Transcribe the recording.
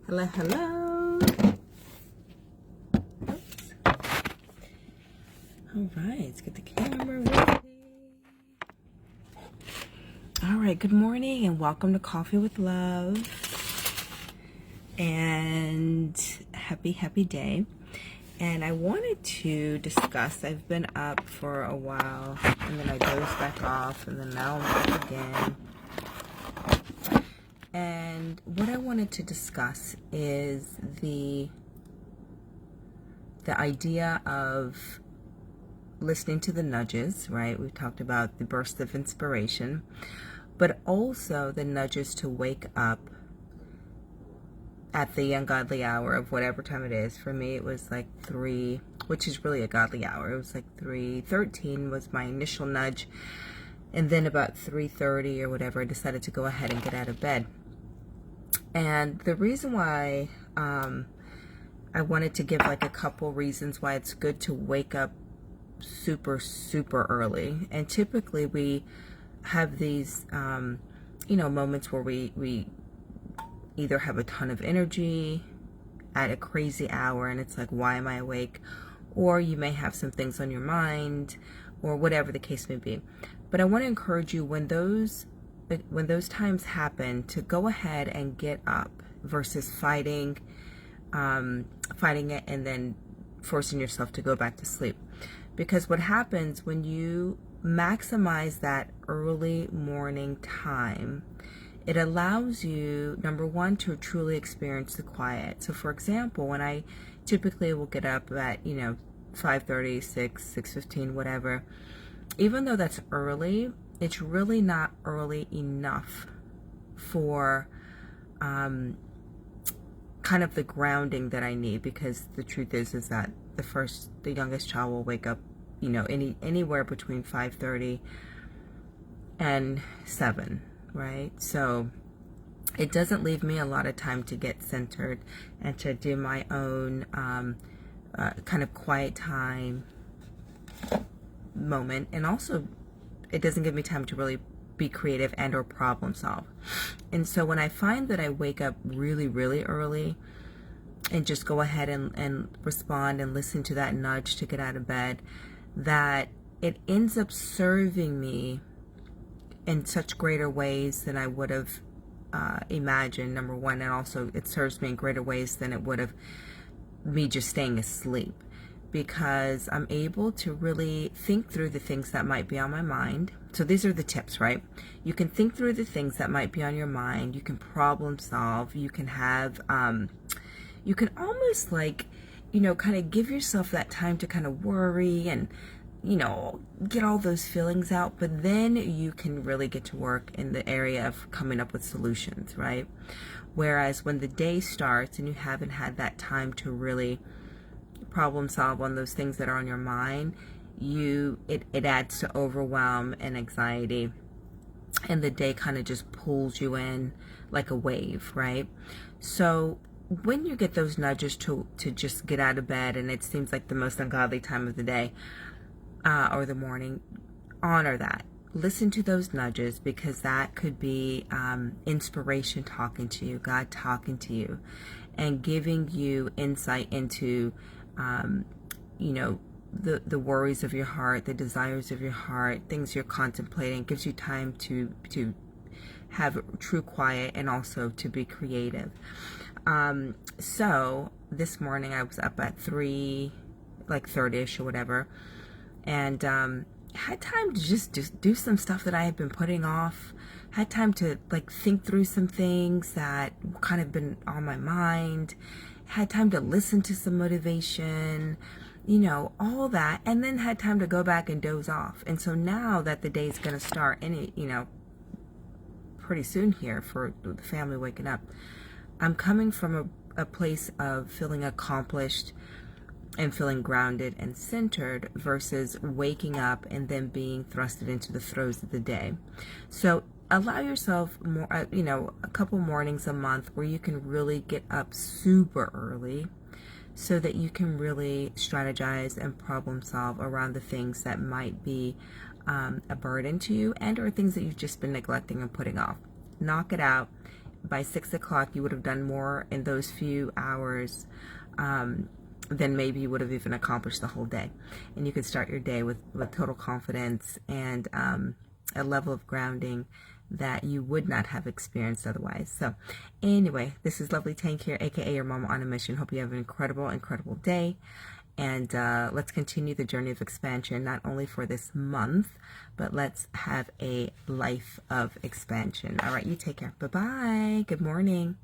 Hello, hello. Oops. All right, let's get the camera ready. All right, good morning and welcome to Coffee with Love. And happy day. And I wanted to discuss, I've been up for a while and then I dozed back off and then now I'm up again. And what I wanted to discuss is the idea of listening to the nudges, right? We've talked about the burst of inspiration, but also the nudges to wake up at the ungodly hour of whatever time it is. For me, it was like 3, which is really a godly hour. It was like 3:13 was my initial nudge. And then about 3:30 or whatever, I decided to go ahead and get out of bed. And the reason why I wanted to give like a couple reasons why it's good to wake up super early. And typically we have these moments where we either have a ton of energy at a crazy hour and it's like, why am I awake? Or you may have some things on your mind or whatever the case may be. But I want to encourage you when those times happen to go ahead and get up versus fighting it and then forcing yourself to go back to sleep. Because what happens when you maximize that early morning time, it allows you, number one, to truly experience the quiet. So for example, when I typically will get up at 5:30, 6:15, whatever, even though that's early, it's really not early enough for kind of the grounding that I need, because the truth is that the youngest child will wake up, anywhere between 5:30 and 7, right? So it doesn't leave me a lot of time to get centered and to do my own kind of quiet time moment, and also it doesn't give me time to really be creative and or problem solve. And so when I find that I wake up really early and just go ahead and respond and listen to that nudge to get out of bed, that it ends up serving me in such greater ways than I would have imagined, number one, and also it serves me in greater ways than it would have me just staying asleep, because I'm able to really think through the things that might be on my mind. So these are the tips, right? You can think through the things that might be on your mind. You can problem solve. You can have, you can almost like, kind of give yourself that time to kind of worry and, get all those feelings out. But then you can really get to work in the area of coming up with solutions, right? Whereas when the day starts and you haven't had that time to really problem solve on those things that are on your mind, it adds to overwhelm and anxiety, and the day kind of just pulls you in like a wave, right? So when you get those nudges to just get out of bed and it seems like the most ungodly time of the day or the morning, honor that. Listen to those nudges, because that could be inspiration talking to you, God talking to you, and giving you insight into the worries of your heart, the desires of your heart, things you're contemplating. It gives you time to have true quiet and also to be creative. So this morning I was up at 3:30ish or whatever, and had time to just do some stuff that I had been putting off. Had time to like think through some things that kind of been on my mind. Had time to listen to some motivation, all that, and then had time to go back and doze off. And so now that the day's going to start pretty soon here for the family waking up, I'm coming from a place of feeling accomplished and feeling grounded and centered versus waking up and then being thrusted into the throes of the day. So allow yourself more, a couple mornings a month where you can really get up super early so that you can really strategize and problem solve around the things that might be a burden to you and or things that you've just been neglecting and putting off. Knock it out. by 6 o'clock you would have done more in those few hours than maybe you would have even accomplished the whole day. And you could start your day with total confidence and a level of grounding that you would not have experienced otherwise. So anyway, this is Lovely Tank here, aka your mama on a mission. Hope you have an incredible day. And let's continue the journey of expansion, not only for this month, but let's have a life of expansion. All right, you take care. Bye-bye. Good morning.